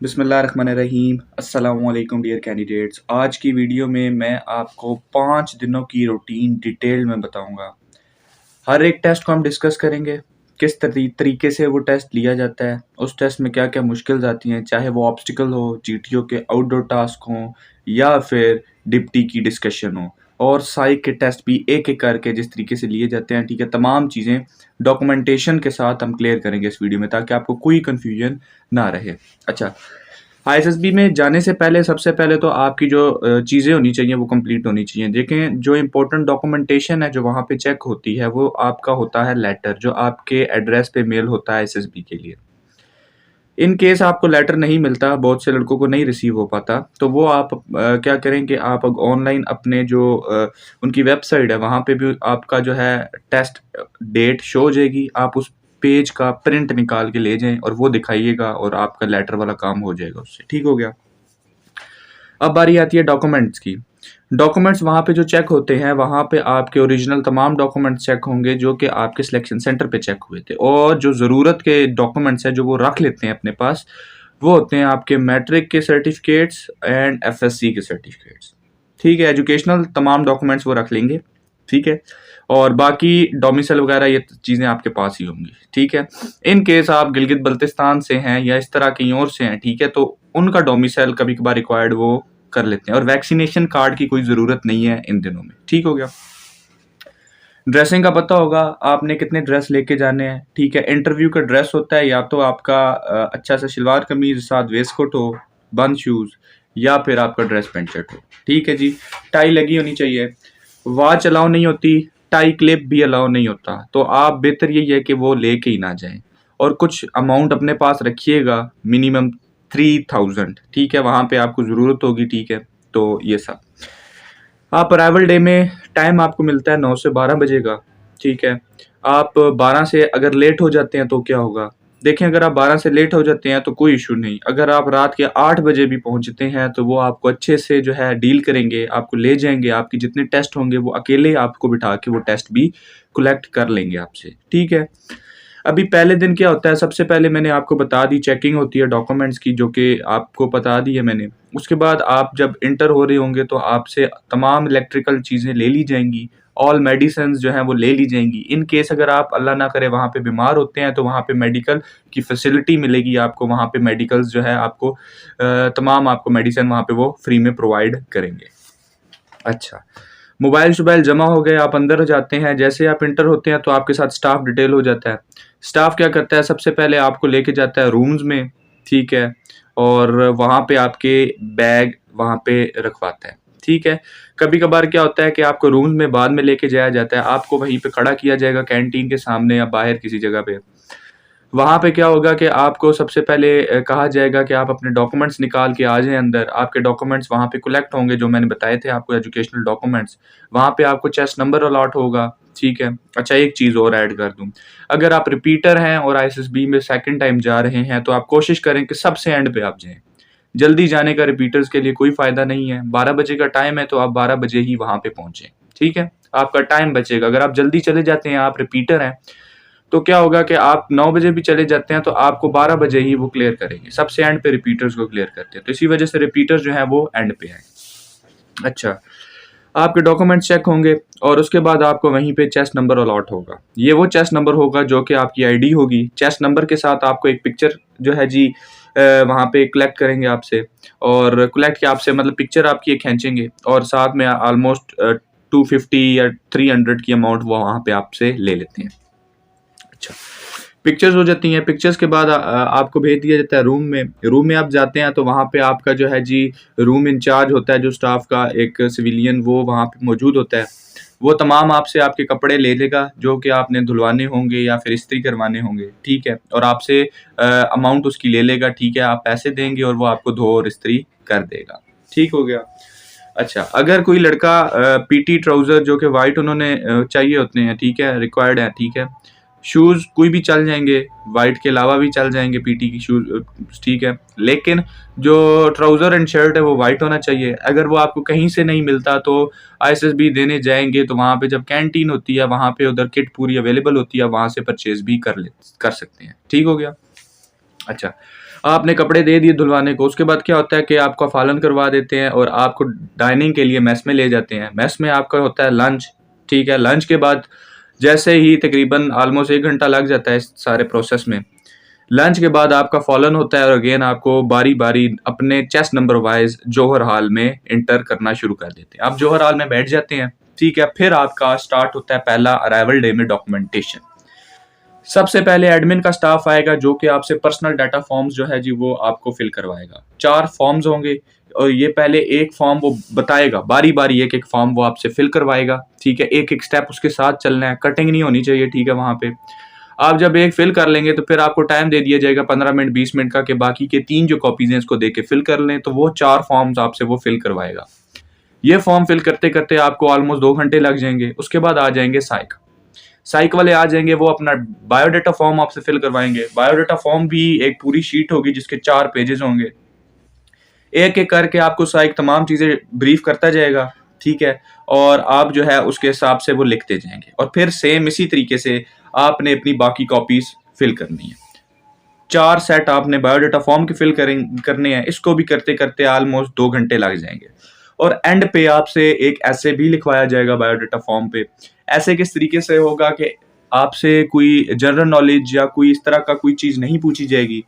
बिस्मिल्लाहिर्रहमानिर्रहीम। अस्सलामुअलैकुम dear candidates. आज की वीडियो में मैं आपको 5 दिनों की रूटीन डिटेल में बताऊंगा। हर एक टेस्ट को हम डिस्कस करेंगे, किस तरीके से वो टेस्ट लिया जाता है, उस टेस्ट में क्या क्या मुश्किल्स आती हैं, चाहे वो ऑब्स्टिकल हो, जीटीओ के आउटडोर टास्क हों या फिर डिप्टी की डिस्कशन हो, और साइक के टेस्ट भी एक एक करके जिस तरीके से लिए जाते हैं, ठीक है। तमाम चीज़ें डॉक्यूमेंटेशन के साथ हम क्लियर करेंगे इस वीडियो में, ताकि आपको कोई कन्फ्यूजन ना रहे। अच्छा, आईएसएसबी में जाने से पहले सबसे पहले तो आपकी जो चीज़ें होनी चाहिए वो कंप्लीट होनी चाहिए। देखें, जो इम्पोर्टेंट डॉक्यूमेंटेशन है जो वहाँ पे चेक होती है वो आपका होता है लेटर, जो आपके एड्रेस पे मेल होता है आईएसएसबी के लिए। इन केस आपको लेटर नहीं मिलता, बहुत से लड़कों को नहीं रिसीव हो पाता, तो वो आप क्या करें कि आप ऑनलाइन अपने जो उनकी वेबसाइट है वहाँ पे भी आपका जो है टेस्ट डेट शो हो जाएगी। आप उस पेज का प्रिंट निकाल के ले जाएं और वो दिखाइएगा और आपका लेटर वाला काम हो जाएगा उससे। ठीक हो गया। अब बारी आती है डॉक्यूमेंट्स की। डॉक्यूमेंट्स वहाँ पे जो चेक होते हैं, वहाँ पे आपके ओरिजिनल तमाम डॉक्यूमेंट्स चेक होंगे जो कि आपके सिलेक्शन सेंटर पे चेक हुए थे, और जो ज़रूरत के डॉक्यूमेंट्स हैं जो वो रख लेते हैं अपने पास, वो होते हैं आपके मैट्रिक के सर्टिफिकेट्स एंड एफएससी के सर्टिफिकेट्स। ठीक है, एजुकेशनल तमाम डॉक्यूमेंट्स वो रख लेंगे। ठीक है, और बाकी डोमिसाइल वगैरह ये चीज़ें आपके पास ही होंगी। ठीक है, इन केस आप गिलगित बल्तिस्तान से हैं या इस तरह कहीं और से हैं, ठीक है, तो उनका डोमिसाइल कभी कभार रिक्वायर्ड वो कर लेते हैं, और वैक्सीनेशन कार्ड की कोई ज़रूरत नहीं है इन दिनों में। ठीक हो गया। ड्रेसिंग का पता होगा आपने कितने ड्रेस लेके जाने हैं। ठीक है, इंटरव्यू का ड्रेस होता है या तो आपका अच्छा सा शलवार कमीज साथ वेस्ट कोट हो, बंद शूज़, या फिर आपका ड्रेस पैंट शर्ट हो। ठीक है जी। टाई लगी होनी चाहिए, वॉच अलाउ नहीं होती, टाई क्लिप भी अलाउ नहीं होता, तो आप बेहतर यही है कि वो लेके ही ना जाएं, और कुछ अमाउंट अपने पास रखिएगा, मिनिमम 3000। ठीक है, वहाँ पे आपको ज़रूरत होगी। ठीक है, तो ये सब आप अराइवल डे में टाइम आपको मिलता है 9 से 12 बजे का। ठीक है, आप 12 से अगर लेट हो जाते हैं तो क्या होगा? देखें, अगर आप 12 से लेट हो जाते हैं तो कोई इशू नहीं। अगर आप रात के 8 बजे भी पहुंचते हैं तो वो आपको अच्छे से जो है डील करेंगे, आपको ले जाएंगे, आपके जितने टेस्ट होंगे वो अकेले आपको बिठा के वो टेस्ट भी कलेक्ट कर लेंगे आपसे। ठीक है। अभी पहले दिन क्या होता है, सबसे पहले मैंने आपको बता दी चेकिंग होती है डॉक्यूमेंट्स की, जो कि आपको बता दी है मैंने। उसके बाद आप जब इंटर हो रहे होंगे तो आपसे तमाम इलेक्ट्रिकल चीज़ें ले ली जाएंगी, ऑल मेडिसिन जो हैं वो ले ली जाएंगी। इन केस अगर आप अल्लाह ना करे वहाँ पे बीमार होते हैं तो वहाँ पे मेडिकल की फैसिलिटी मिलेगी आपको। वहाँ पे मेडिकल्स जो है आपको तमाम आपको मेडिसिन वहाँ पे वो फ्री में प्रोवाइड करेंगे। अच्छा, मोबाइल-शोबाइल जमा हो गए, आप अंदर हो जाते हैं। जैसे आप इंटर होते हैं तो आपके साथ स्टाफ डिटेल हो जाता है। स्टाफ क्या करता है, सबसे पहले आपको लेके जाता है रूम्स में। ठीक है, और वहाँ पे आपके बैग वहाँ पे रखवाता है। ठीक है, कभी-कभार क्या होता है कि आपको रूम्स में बाद में लेके जाया जाता है, आपको वहीं पे खड़ा किया जाएगा कैंटीन के सामने या बाहर किसी जगह पे। वहाँ पे क्या होगा कि आपको सबसे पहले कहा जाएगा कि आप अपने डॉक्यूमेंट्स निकाल के आ जाएँ अंदर। आपके डॉक्यूमेंट्स वहाँ पे कलेक्ट होंगे, जो मैंने बताए थे आपको एजुकेशनल डॉक्यूमेंट्स। वहाँ पे आपको चेस्ट नंबर अलॉट होगा। ठीक है। अच्छा, एक चीज़ और ऐड कर दूँ, अगर आप रिपीटर हैं और आईएसएसबी में सेकंड टाइम जा रहे हैं तो आप कोशिश करें कि सबसे एंड पे आप जाएँ। जल्दी जाने का रिपीटर्स के लिए कोई फ़ायदा नहीं है। 12 बजे का टाइम है तो आप 12 बजे ही वहाँ पे पहुँचे। ठीक है? आपका टाइम बचेगा। अगर आप जल्दी चले जाते हैं, आप रिपीटर हैं, तो क्या होगा कि आप 9 बजे भी चले जाते हैं तो आपको 12 बजे ही वो क्लियर करेंगे। सबसे एंड पे रिपीटर्स को क्लियर करते हैं, तो इसी वजह से रिपीटर्स जो हैं वो एंड पे हैं। अच्छा, आपके डॉक्यूमेंट्स चेक होंगे और उसके बाद आपको वहीं पे चेस्ट नंबर अलॉट होगा। ये वो चेस्ट नंबर होगा जो कि आपकी आईडी होगी। चेस्ट नंबर के साथ आपको एक पिक्चर जो है जी वहाँ पे कलेक्ट करेंगे आपसे, और कलेक्ट के आपसे मतलब पिक्चर आपकी एक खींचेंगे, और साथ में ऑलमोस्ट 250 या 300 की अमाउंट वो वहाँ पे आपसे ले लेते हैं। अच्छा, पिक्चर्स हो जाती हैं। पिक्चर्स के बाद आपको भेज दिया जाता है रूम में। रूम में आप जाते हैं तो वहाँ पे आपका जो है जी रूम इंचार्ज होता है, जो स्टाफ का एक सिविलियन, वो वहाँ पे मौजूद होता है। वो तमाम आपसे आपके कपड़े ले लेगा जो कि आपने धुलवाने होंगे या फिर इस्त्री करवाने होंगे। ठीक है, और आपसे अमाउंट उसकी ले लेगा। ठीक है, आप पैसे देंगे और वो आपको धो और इस्त्री कर देगा। ठीक हो गया। अच्छा, अगर कोई लड़का पीटी ट्राउज़र जो कि वाइट उन्होंने चाहिए होते हैं, ठीक है, रिक्वायर्ड है, ठीक है। शूज़ कोई भी चल जाएँगे, वाइट के अलावा भी चल जाएँगे पीटी की शूज़, ठीक है। लेकिन जो ट्राउज़र एंड शर्ट है वो वाइट होना चाहिए। अगर वो आपको कहीं से नहीं मिलता तो आईएसएसबी देने जाएँगे तो वहाँ पे जब कैंटीन होती है वहाँ पे उधर किट पूरी अवेलेबल होती है, वहाँ से परचेज़ भी कर सकते हैं। ठीक हो गया? अच्छा, आपने कपड़े दे दिए धुलवाने को, उसके बाद क्या होता है कि आपका फ़ालन करवा देते हैं और आपको डाइनिंग के लिए मेस में ले जाते हैं। मेस में आपका होता है लंच, ठीक है? लंच के बाद जैसे ही तकरीबन ऑलमोस्ट 1 घंटा लग जाता है इस सारे प्रोसेस में। लंच के बाद आपका फ़ॉलन होता है और अगेन आपको बारी-बारी अपने चेस्ट नंबर वाइज़ जौहर हॉल में एंटर करना शुरू कर देते हैं। आप जौहर हॉल में बैठ जाते हैं, ठीक है? फिर आपका स्टार्ट होता है पहला अराइवल डे में डॉक्यूमेंटेशन। सबसे पहले एडमिन का स्टाफ आएगा जो कि आपसे पर्सनल डाटा फॉर्म्स जो है जी वो आपको फिल करवाएगा। 4 फॉर्म्स होंगे और ये पहले एक फॉर्म वो बताएगा, बारी-बारी एक-एक फॉर्म वो आपसे फिल करवाएगा, ठीक है? एक-एक स्टेप उसके साथ चलना है, कटिंग नहीं होनी चाहिए, ठीक है, वहाँ पे। आप जब एक फिल कर लेंगे तो फिर आपको टाइम दे दिया जाएगा 15 मिनट 20 मिनट का कि बाकी के 3 जो कॉपीज़ हैं इसको देके फिल कर लें, तो वो 4 फॉर्म्स आपसे वो फिल करवाएगा। ये फॉर्म फिल करते-करते आपको ऑलमोस्ट 2 घंटे लग जाएँगे। उसके बाद आ जाएँगे साइक। साइक वाले आ जाएँगे, वो अपना बायोडाटा फॉर्म आपसे फिल करवाएँगे। बायोडाटा फॉर्म भी एक पूरी शीट होगी जिसके 4 पेजेज़ होंगे। एक-एक करके आपको साइक तमाम चीज़ें ब्रीफ करता जाएगा, ठीक है? और आप जो है उसके हिसाब से वो लिखते जाएँगे और फिर सेम इसी तरीके से आपने अपनी बाकी कॉपीज़ फिल करनी है। 4 सेट आपने बायोडाटा फॉर्म के फिल करने हैं, इसको भी करते-करते ऑलमोस्ट 2 घंटे लग जाएँगे। और एंड पे आपसे एक एसे भी लिखवाया जाएगा बायोडाटा फॉर्म पे। ऐसे किस तरीके से होगा कि आपसे कोई जनरल नॉलेज या कोई इस तरह का कोई चीज़ नहीं पूछी जाएगी।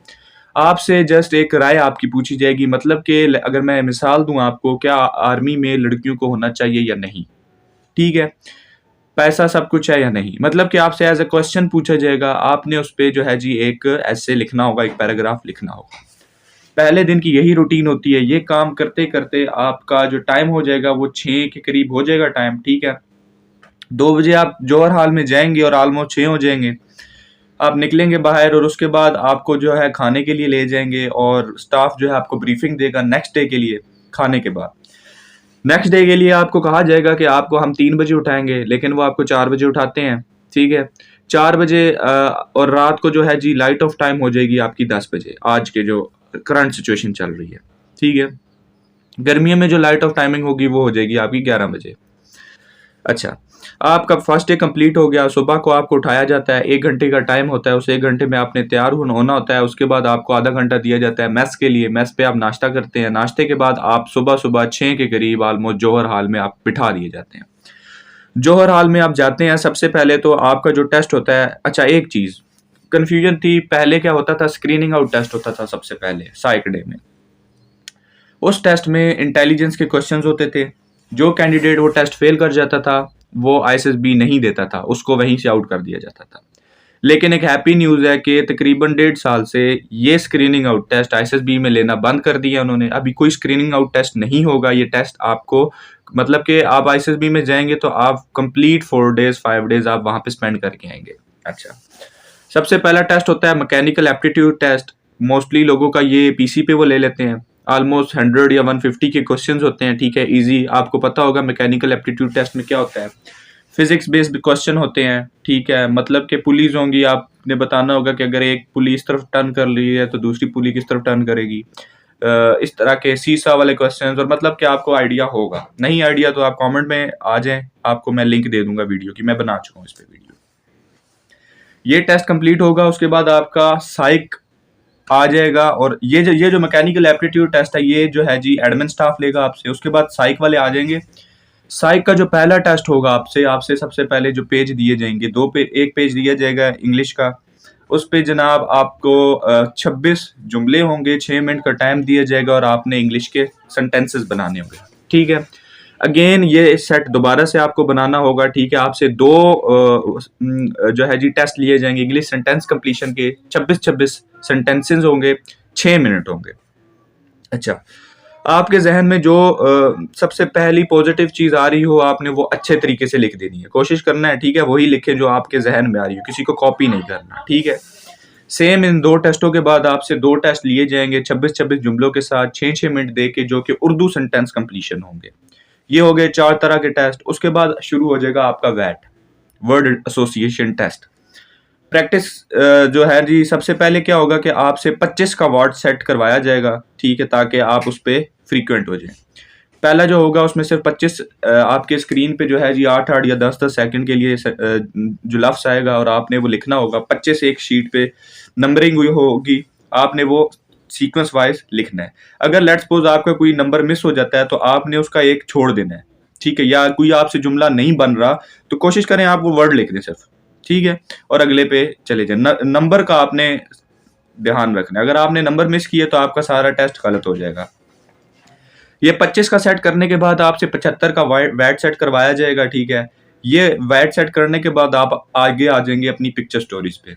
आपसे जस्ट एक राय आपकी पूछी जाएगी, मतलब कि ल अगर मैं मिसाल दूँ आपको, क्या आर्मी में लड़कियों को होना चाहिए या नहीं? ठीक है? पैसा सब कुछ है या नहीं? मतलब कि आपसे एज़ अ क्वेश्चन पूछा जाएगा, आपने उस पे जो है जी एक एसे लिखना होगा, एक पैराग्राफ लिखना होगा। पहले दिन की यही रूटीन होती है, ये काम करते-करते आपका जो टाइम हो जाएगा वो 6 के करीब हो जाएगा टाइम, ठीक है? 2 बजे आप जौहर हॉल में जाएँगे और ऑलमोस्ट 6 हो जाएँगे। आप निकलेंगे बाहर और उसके बाद आपको जो है खाने के लिए ले जाएँगे और स्टाफ जो है आपको ब्रीफिंग देगा नेक्स्ट डे के लिए, खाने के बाद। नेक्स्ट डे के लिए आपको कहा जाएगा कि आपको हम 3 बजे उठाएँगे, लेकिन वो आपको 4 बजे उठाते हैं, ठीक है? 4 बजे और रात को जो है जी लाइट ऑफ टाइम हो जाएगी आपकी 10 बजे, आज के जो करंट सिचुएशन चल रही है, ठीक है? गर्मियों में जो लाइट ऑफ टाइमिंग होगी वो हो जाएगी आपकी 11 बजे। अच्छा, आपका फर्स्ट डे कंप्लीट हो गया, सुबह को आपको उठाया जाता है, 1 घंटे का टाइम होता है, उस 1 घंटे में आपने तैयार होना होता है, उसके बाद आपको आधा घंटा दिया जाता है मेस के लिए, मेस पे आप नाश्ता करते हैं, नाश्ते के बाद आप सुबह-सुबह 6 के करीब ऑलमोस्ट जौहर हॉल में आप बिठा दिए जाते हैं। जौहर हॉल में आप जाते हैं, सबसे पहले तो आपका जो टेस्ट होता है, अच्छा एक चीज़, कन्फ्यूजन थी, पहले क्या होता था, स्क्रीनिंग आउट टेस्ट होता था सबसे पहले, साइक डे में। उस टेस्ट में इंटेलिजेंस के क्वेश्चंस होते थे। जो कैंडिडेट वो टेस्ट फेल कर जाता था, वो आईएसएसबी नहीं देता था, उसको वहीं से आउट कर दिया जाता था। लेकिन एक हैप्पी न्यूज़ है कि तकरीबन 1.5 साल से ये स्क्रीनिंग आउट टेस्ट आईएसएसबी में लेना बंद कर दिया उन्होंने। अभी कोई स्क्रीनिंग आउट टेस्ट नहीं होगा, ये टेस्ट आपको, मतलब कि आप आईएसएसबी में जाएँगे तो आप कंप्लीट 4 डेज़ 5 डेज़ आप वहाँ पे स्पेंड करके आएँगे। अच्छा, सबसे पहला टेस्ट होता है मैकेनिकल एप्टीट्यूड टेस्ट। मोस्टली लोगों का ये पीसी पे वो ले लेते हैं। ऑलमोस्ट 100 या 150 के क्वेश्चंस होते हैं, ठीक है, इजी। आपको पता होगा मैकेनिकल एप्टीट्यूड टेस्ट में क्या होता है। फिजिक्स बेस्ड क्वेश्चन होते हैं, ठीक है, मतलब कि पुलीज होंगी, आपने बताना होगा कि अगर एक पुली इस तरफ टर्न कर रही है तो दूसरी पुली किस तरफ टर्न करेगी। इस तरह के सीसा वाले क्वेश्चंस, और मतलब कि आपको आइडिया होगा। नहीं आइडिया तो आप कमेंट में आ जाएं, आपको मैं लिंक दे दूंगा वीडियो की, मैं बना चुका हूँ इस पे वीडियो। ये टेस्ट कंप्लीट होगा, उसके बाद आपका साइक आ जाएगा। और ये जो मैकेनिकल एप्टीट्यूड टेस्ट है, ये जो है जी एडमिन स्टाफ लेगा आपसे। उसके बाद साइक वाले आ जाएंगे। साइक का जो पहला टेस्ट होगा आपसे सबसे पहले जो पेज दिए जाएंगे, एक पेज दिया जाएगा इंग्लिश का। उस पे जनाब आपको 26 जुमले होंगे, 6 मिनट का टाइम दिया जाएगा और आपने इंग्लिश के सेंटेंसेस बनाने होंगे, ठीक है। अगेन ये सेट दोबारा से आपको बनाना होगा, ठीक है। आपसे 2 जो है जी टेस्ट लिए जाएंगे इंग्लिश सेंटेंस कंप्लीशन के। 26 सेंटेंसेस होंगे, 6 मिनट होंगे। अच्छा, आपके जहन में जो सबसे पहली पॉजिटिव चीज आ रही हो, आपने वो अच्छे तरीके से लिख देनी है, कोशिश करना है, ठीक है। वही लिखें जो आपके जहन में आ रही हो, किसी को कॉपी नहीं करना, ठीक है। सेम इन 2 टेस्टों के बाद आपसे 2 टेस्ट लिए जाएंगे 26 जुमलों के साथ, 6 मिनट दे के, जो कि उर्दू सेंटेंस कंप्लीशन होंगे। ये हो गए 4 तरह के टेस्ट। उसके बाद शुरू हो जाएगा आपका वैट, वर्ड एसोसिएशन टेस्ट। प्रैक्टिस जो है जी, सबसे पहले क्या होगा कि आपसे 25 का वर्ड सेट करवाया जाएगा, ठीक है, ताकि आप उस पर फ्रीक्वेंट हो जाएं। पहला जो होगा उसमें सिर्फ 25 आपके स्क्रीन पे जो है जी 8-8 या 10-10 सेकंड के लिए जो लफ्स आएगा और आपने वो लिखना होगा। 25 एक शीट पे नंबरिंग हुई होगी, आपने वो सीक्वेंस वाइज लिखना है। अगर लेट्स सपोज आपका कोई नंबर मिस हो जाता है तो आपने उसका एक छोड़ देना है, ठीक है, या कोई आपसे जुमला नहीं बन रहा तो कोशिश करें आप वो वर्ड लिख दें सिर्फ, ठीक है, और अगले पे चले जाए। नंबर का आपने ध्यान रखना है, अगर आपने नंबर मिस किए तो आपका सारा टेस्ट गलत हो जाएगा। ये 25 का सेट करने के बाद आपसे 75 का वैट सेट करवाया जाएगा, ठीक है। ये वैट सेट करने के बाद आप आगे आ जाएंगे अपनी पिक्चर स्टोरीज पे।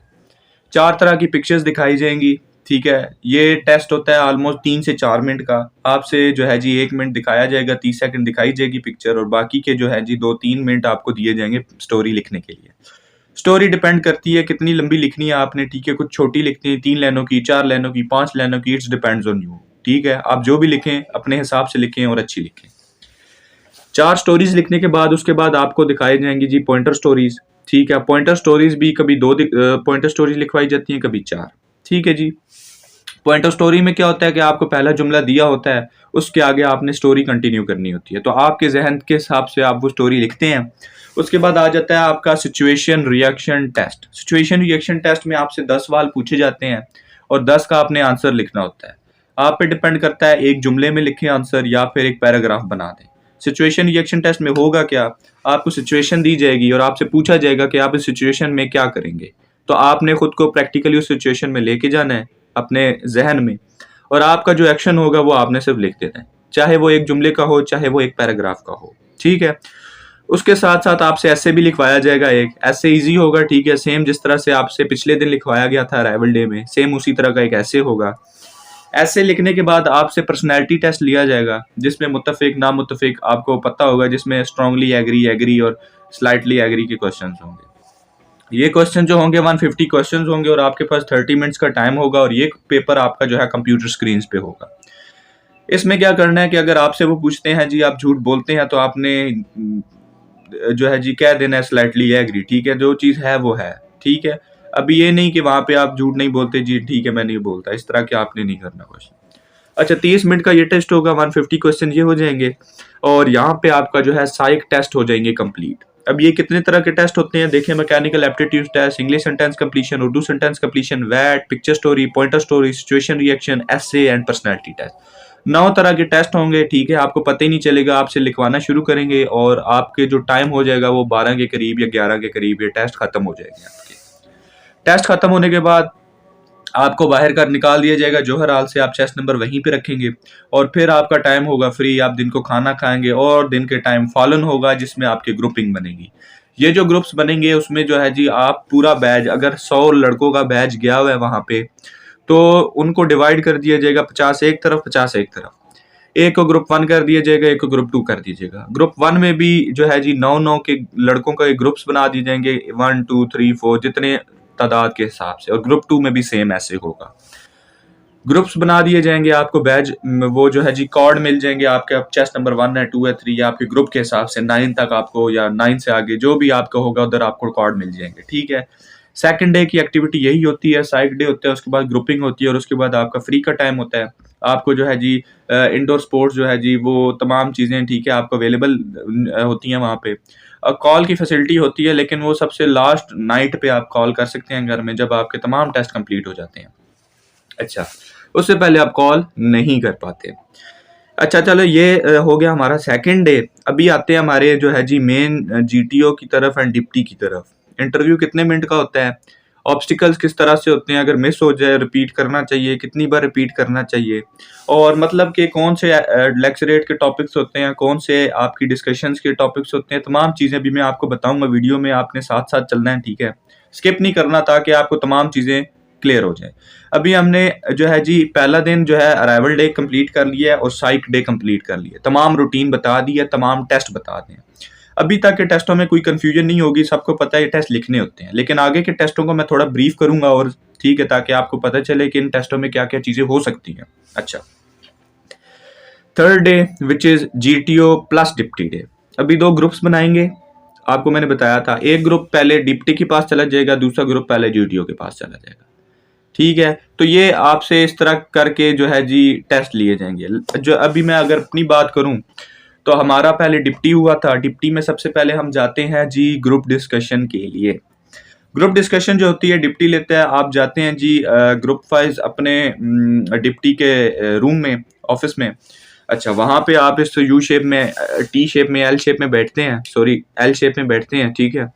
4 तरह की पिक्चर्स दिखाई जाएंगी, ठीक है। ये टेस्ट होता है ऑलमोस्ट 3 से 4 मिनट का। आपसे जो है जी 1 मिनट दिखाया जाएगा, 30 सेकंड दिखाई जाएगी पिक्चर, और बाकी के जो है जी 2-3 मिनट आपको दिए जाएंगे स्टोरी लिखने के लिए। स्टोरी डिपेंड करती है कितनी लंबी लिखनी है आपने, ठीक है। कुछ छोटी लिखनी है 3 लाइनों की, 4 लाइनों की, 5 लाइनों की, इट्स डिपेंड्स ऑन यू, ठीक है। आप जो भी लिखें अपने हिसाब से लिखें और अच्छी लिखें। 4 स्टोरीज लिखने के बाद उसके बाद आपको दिखाई जाएंगी जी पॉइंटर स्टोरीज, ठीक है। पॉइंटर स्टोरीज भी कभी 2 पॉइंटर स्टोरीज लिखवाई जाती हैं, कभी 4, ठीक है जी। पॉइंटर स्टोरी में क्या होता है कि आपको पहला जुमला दिया होता है, उसके आगे आपने स्टोरी कंटिन्यू करनी होती है, तो आपके जहन के हिसाब से आप वो स्टोरी लिखते हैं। उसके बाद आ जाता है आपका situation reaction test. Situation reaction test में आपसे 10 सवाल पूछे जाते हैं और 10 का आपने आंसर लिखना होता है। आप पे डिपेंड करता है एक जुमले में लिखें आंसर या फिर एक पैराग्राफ बना दें। सिचुएशन रिएक्शन टेस्ट में होगा क्या, आपको सिचुएशन दी जाएगी और आपसे पूछा जाएगा कि आप इस सिचुएशन में क्या करेंगे, तो आपने खुद को प्रैक्टिकली उस सिचुएशन में लेके जाना है अपने जहन में, और आपका जो एक्शन होगा वो आपने सिर्फ लिख देना है, चाहे वो एक जुमले का हो चाहे वो एक पैराग्राफ का हो, ठीक है। उसके साथ साथ आपसे ऐसे भी लिखवाया जाएगा, एक ऐसे इजी होगा, ठीक है। सेम जिस तरह से आपसे पिछले दिन लिखवाया गया था अराइवल डे में, सेम उसी तरह का एक ऐसे होगा। ऐसे लिखने के बाद आपसे पर्सनैलिटी टेस्ट लिया जाएगा, जिसमें मुत्तफिक नामुत्तफिक आपको पता होगा, जिसमें स्ट्रांगली एग्री, एग्री और स्लाइटली एग्री के क्वेश्चन होंगे। ये क्वेश्चन जो होंगे 150 क्वेश्चन होंगे और आपके पास 30 मिनट्स का टाइम होगा, और ये पेपर आपका जो है कंप्यूटर स्क्रीन पे होगा। इसमें क्या करना है कि अगर आपसे वो पूछते हैं जी आप झूठ बोलते हैं, तो आपने जो है जी कह देना है स्लाइटली एग्री, ठीक है, जो चीज़ है वो है, ठीक है। अभी ये नहीं कि वहाँ पे आप झूठ नहीं बोलते जी, ठीक है मैं नहीं बोलता, इस तरह के आपने नहीं करना क्वेश्चन। अच्छा, 30 मिनट का ये टेस्ट होगा, 150 क्वेश्चन ये हो जाएंगे, और यहाँ पे आपका जो है साइक टेस्ट हो जाएंगे कंप्लीट। अब ये कितने तरह के टेस्ट होते हैं देखिए, mechanical aptitude test, English sentence completion, Urdu sentence completion, वैट, picture story, pointer story, situation reaction, essay and personality test. 9 तरह के टेस्ट होंगे, ठीक है। आपको पता ही नहीं चलेगा, आपसे लिखवाना शुरू करेंगे और आपके जो टाइम हो जाएगा वो 12 के करीब या 11 के करीब ये टेस्ट खत्म हो जाएंगे आपके। टेस्ट खत्म होने के बाद आपको बाहर कर निकाल दिया जाएगा जौहर हाल से, आप चेस्ट नंबर वहीं पे रखेंगे, और फिर आपका टाइम होगा फ्री, आप दिन को खाना खाएंगे और दिन के टाइम फॉलन होगा, जिसमें आपकी ग्रुपिंग बनेगी। ये जो ग्रुप्स बनेंगे उसमें जो है जी आप पूरा बैच, अगर 100 लड़कों का बैच गया हुआ है वहां पे, तो उनको डिवाइड कर दिया जाएगा 50 एक तरफ 50 एक तरफ। एक को ग्रुप 1 कर दिया जाएगा, एक को ग्रुप 2 कर दीजिएगा। ग्रुप 1 में भी जो है जी 9 के लड़कों का ग्रुप्स बना दिए जाएंगे, 1 2 3 4 जितने तादाद के हिसाब से, और ग्रुप 2 में भी सेम ऐसे होगा, ग्रुप्स बना दिए जाएंगे। आपको बैच वो जो है जी कार्ड मिल जाएंगे आपके, आप चेस्ट नंबर 1 है 2 है 3 या आपके ग्रुप के हिसाब से 9 तक आपको, या 9 से आगे जो भी आपका होगा उधर आपको कार्ड मिल जाएंगे, ठीक है। सेकंड डे की एक्टिविटी यही होती है, साइक डे होता है, उसके बाद ग्रुपिंग होती है और उसके बाद आपका फ्री का टाइम होता है। आपको जो है जी इंडोर स्पोर्ट्स जो है जी वो तमाम चीज़ें, ठीक है, आपको अवेलेबल होती हैं वहाँ पे। कॉल की फैसिलिटी होती है, लेकिन वो सबसे लास्ट नाइट पे आप कॉल कर सकते हैं घर में, जब आपके तमाम टेस्ट कंप्लीट हो जाते हैं। अच्छा, उससे पहले आप कॉल नहीं कर पाते। अच्छा चलो, ये हो गया हमारा सेकंड डे। अभी आते हैं हमारे जो है जी मेन जीटीओ की तरफ एंड डिप्टी की तरफ। इंटरव्यू कितने मिनट का होता है, ऑब्स्टिकल्स किस तरह से होते हैं, अगर मिस हो जाए रिपीट करना चाहिए, कितनी बार रिपीट करना चाहिए, और मतलब कि कौन से लेक्चरेट के टॉपिक्स होते हैं, कौन से आपकी डिस्कशंस के टॉपिक्स होते हैं, तमाम चीज़ें भी मैं आपको बताऊंगा वीडियो में, आपने साथ साथ चलना है, ठीक है, स्किप नहीं करना, ताकि आपको तमाम चीज़ें क्लियर हो जाए। अभी हमने जो है जी पहला दिन जो है अराइवल डे कंप्लीट कर लिया है और साइक डे कंप्लीट कर लिया, तमाम रूटीन बता दी है, तमाम टेस्ट बता दें। अभी तक के टेस्टों में कोई कंफ्यूजन नहीं होगी, सबको पता है ये टेस्ट लिखने होते हैं, लेकिन आगे के टेस्टों को मैं थोड़ा ब्रीफ करूंगा, और ठीक है, ताकि आपको पता चले कि इन टेस्टों में क्या क्या चीजें हो सकती हैं। अच्छा, third day which is GTO plus deputy day. अभी 2 ग्रुप्स बनाएंगे, आपको मैंने बताया था, एक ग्रुप पहले डिप्टी के पास चला जाएगा, दूसरा ग्रुप पहले जीटीओ के पास चला जाएगा, ठीक है। तो ये आपसे इस तरह करके जो है जी टेस्ट लिए जाएंगे। जो अभी मैं अगर अपनी बात करूं तो हमारा पहले डिप्टी हुआ था, डिप्टी में सबसे पहले हम जाते हैं जी ग्रुप डिस्कशन के लिए। ग्रुप डिस्कशन जो होती है डिप्टी लेता है, आप जाते हैं जी ग्रुप वाइज अपने डिप्टी के रूम में, ऑफिस में। अच्छा, वहाँ पे आप इस यू शेप में, टी शेप में, एल शेप में बैठते हैं, सॉरी एल शेप में बैठते हैं, ठीक है।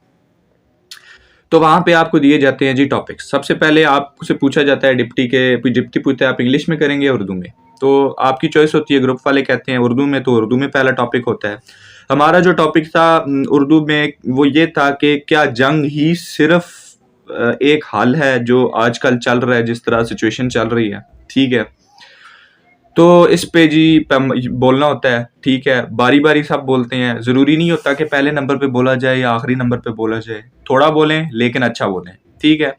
तो वहाँ पे आपको दिए जाते हैं जी टॉपिक्स। सबसे पहले आपसे पूछा जाता है डिप्टी पूछता है आप इंग्लिश में करेंगे या उर्दू में। तो आपकी चॉइस होती है, ग्रुप वाले कहते हैं उर्दू में, तो उर्दू में पहला टॉपिक होता है। हमारा जो टॉपिक था उर्दू में वो ये था कि क्या जंग ही सिर्फ एक हाल है जो आजकल चल रहा है, जिस तरह सिचुएशन चल रही है, ठीक है। तो इस पे जी बोलना होता है, ठीक है। बारी बारी सब बोलते हैं, ज़रूरी नहीं होता कि पहले नंबर पे बोला जाए या आखिरी नंबर पे बोला जाए। थोड़ा बोलें लेकिन अच्छा बोलें, ठीक है।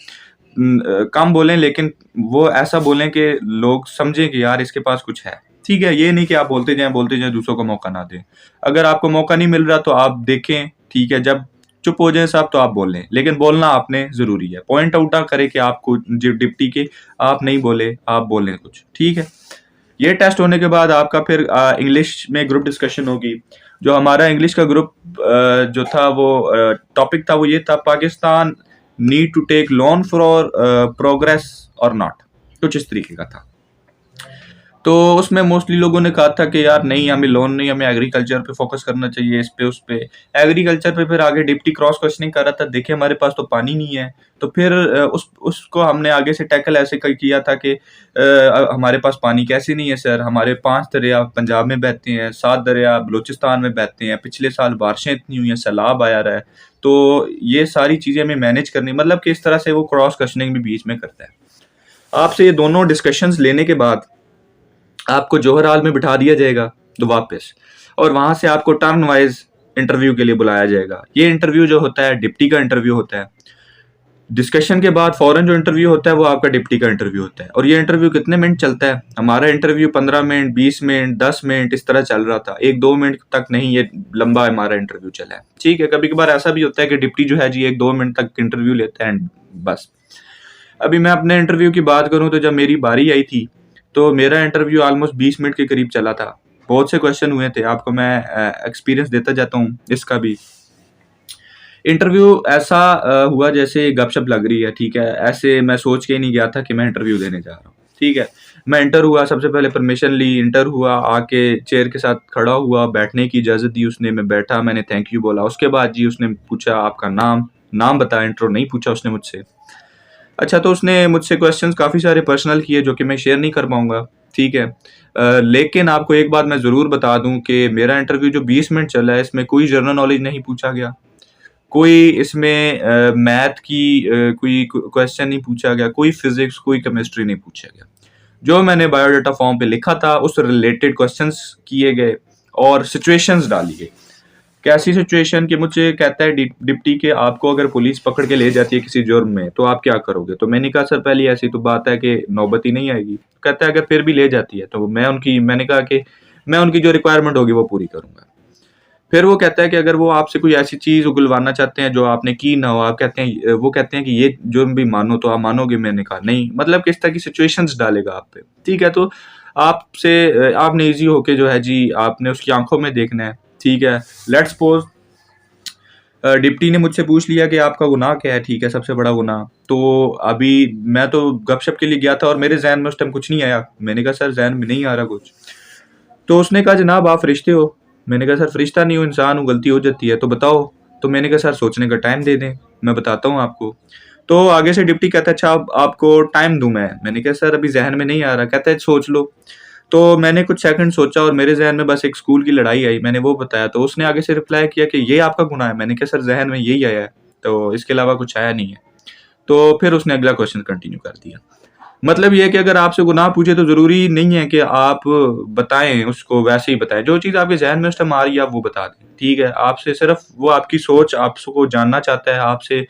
कम बोलें लेकिन वो ऐसा बोलें कि लोग समझें कि यार इसके पास कुछ है, ठीक है। ये नहीं कि आप बोलते जाएं, दूसरों को मौका ना दें। अगर आपको मौका नहीं मिल रहा तो आप देखें, ठीक है। जब चुप हो जाए साहब तो आप बोल लें, लेकिन बोलना आपने ज़रूरी है। पॉइंट आउट ना करें कि आपको डिप्टी के आप नहीं बोले, आप बोलें कुछ, ठीक है। ये टेस्ट होने के बाद आपका फिर इंग्लिश में ग्रुप डिस्कशन होगी। जो हमारा इंग्लिश का ग्रुप जो था वो टॉपिक था वो ये था, Pakistan need to take loan for progress और नॉट, कुछ इस तरीके का था। तो उसमें मोस्टली लोगों ने कहा था कि यार नहीं, हमें लोन नहीं, हमें एग्रीकल्चर पे फोकस करना चाहिए, इस पे उस पे। एग्रीकल्चर पे फिर आगे डिप्टी क्रॉस क्वेश्चनिंग कर रहा था, देखिए हमारे पास तो पानी नहीं है। तो फिर उसको हमने आगे से टैकल ऐसे किया था कि हमारे पास पानी कैसे नहीं है सर, हमारे 5 दरिया पंजाब में बहते हैं, 7 दरिया बलूचिस्तान में बहते हैं, पिछले साल बारिशें इतनी हुई हैं, सैलाब आया रहा है। तो ये सारी चीज़ें हमें मैनेज करनी, मतलब कि इस तरह से वो क्रॉस क्वेश्चनिंग भी बीच में करता है। आपसे ये दोनों डिस्कशंस लेने के बाद आपको जौहर हाल में बिठा दिया जाएगा तो वापस, और वहां से आपको टर्न वाइज इंटरव्यू के लिए बुलाया जाएगा। ये इंटरव्यू जो होता है डिप्टी का इंटरव्यू होता है। डिस्कशन के बाद फौरन जो इंटरव्यू होता है वो आपका डिप्टी का इंटरव्यू होता है। और ये इंटरव्यू कितने मिनट चलता है? हमारा इंटरव्यू 15 मिनट, 20 मिनट, 10 मिनट इस तरह चल रहा था, 1-2 मिनट तक नहीं, ये लंबा हमारा इंटरव्यू चला है, ठीक है। कभी कभार ऐसा भी होता है कि डिप्टी जो है जी 1-2 मिनट तक इंटरव्यू लेता है, बस। अभी मैं अपने इंटरव्यू की बात करूं तो जब मेरी बारी आई थी तो मेरा इंटरव्यू ऑलमोस्ट 20 मिनट के करीब चला था। बहुत से क्वेश्चन हुए थे, आपको मैं एक्सपीरियंस देता जाता हूँ इसका भी। इंटरव्यू ऐसा हुआ जैसे गपशप लग रही है, ठीक है। ऐसे मैं सोच के ही नहीं गया था कि मैं इंटरव्यू देने जा रहा हूँ, ठीक है। मैं इंटर हुआ, सबसे पहले परमिशन ली, इंटर हुआ, आके चेयर के साथ खड़ा हुआ, बैठने की इजाज़त दी उसने, मैं बैठा, मैंने थैंक यू बोला। उसके बाद जी उसने पूछा आपका नाम बताया, इंट्रो नहीं पूछा उसने मुझसे। अच्छा, तो उसने मुझसे क्वेश्चंस काफ़ी सारे पर्सनल किए जो कि मैं शेयर नहीं कर पाऊँगा, ठीक है। लेकिन आपको एक बात मैं ज़रूर बता दूँ कि मेरा इंटरव्यू जो 20 मिनट चला है इसमें कोई जनरल नॉलेज नहीं पूछा गया, कोई इसमें मैथ की कोई क्वेश्चन नहीं पूछा गया, कोई फिज़िक्स, कोई केमिस्ट्री नहीं पूछा गया। जो मैंने बायोडाटा फॉर्म पे लिखा था उस रिलेटेड क्वेश्चंस किए गए और सिचुएशंस डाली गई। कैसी सिचुएशन कि मुझे कहता है डिप्टी के आपको अगर पुलिस पकड़ के ले जाती है किसी जुर्म में तो आप क्या करोगे? तो मैंने कहा सर पहली ऐसी तो बात है कि नौबत ही नहीं आएगी। कहता है अगर फिर भी ले जाती है तो मैंने कहा कि मैं उनकी जो रिक्वायरमेंट होगी वो पूरी करूँगा। फिर वो कहता है कि अगर वो आपसे कोई ऐसी चीज़ उगलवाना चाहते हैं जो आपने की ना हो, वो कहते हैं कि ये जुर्म भी मानो, तो आप मानोगे? मैंने कहा नहीं। मतलब किस तरह की सिचुएशंस डालेगा आप पे, ठीक है। तो आपने ईज़ी होके जो है जी आपने उसकी आँखों में देखना है, ठीक है। लेट्स सपोज़ डिप्टी ने मुझसे पूछ लिया कि आपका गुनाह क्या है, ठीक है, सबसे बड़ा गुनाह। तो अभी मैं तो गपशप के लिए गया था और मेरे ज़हन में उस टाइम कुछ नहीं आया। मैंने कहा सर ज़हन में नहीं आ रहा कुछ। तो उसने कहा जनाब आप फरिश्ते हो? मैंने कहा सर फरिश्ता नहीं हूँ, इंसान हूँ, गलती हो जाती है, तो बताओ। तो मैंने कहा सर सोचने का टाइम दे दें, मैं बताता हूँ आपको। तो आगे से डिप्टी कहता है अच्छा अब आपको टाइम दूँ मैं? मैंने कहा सर अभी ज़हन में नहीं आ रहा। कहता है सोच लो। तो मैंने कुछ सेकंड सोचा और मेरे ज़हन में बस एक स्कूल की लड़ाई आई, मैंने वो बताया। तो उसने आगे से रिप्लाई किया कि ये आपका गुनाह है? मैंने कहा सर ज़हन में यही आया है, तो इसके अलावा कुछ आया नहीं है। तो फिर उसने अगला क्वेश्चन कंटिन्यू कर दिया। मतलब ये है कि अगर आपसे गुनाह पूछे तो ज़रूरी नहीं है कि आप बताएँ, उसको वैसे ही बताएँ। जो चीज़ आपके ज़हन में उस टाइम आ रही है आप वो बता दें, ठीक है। आपसे सिर्फ़ वो आपकी सोच आपको जानना चाहता है, आपसे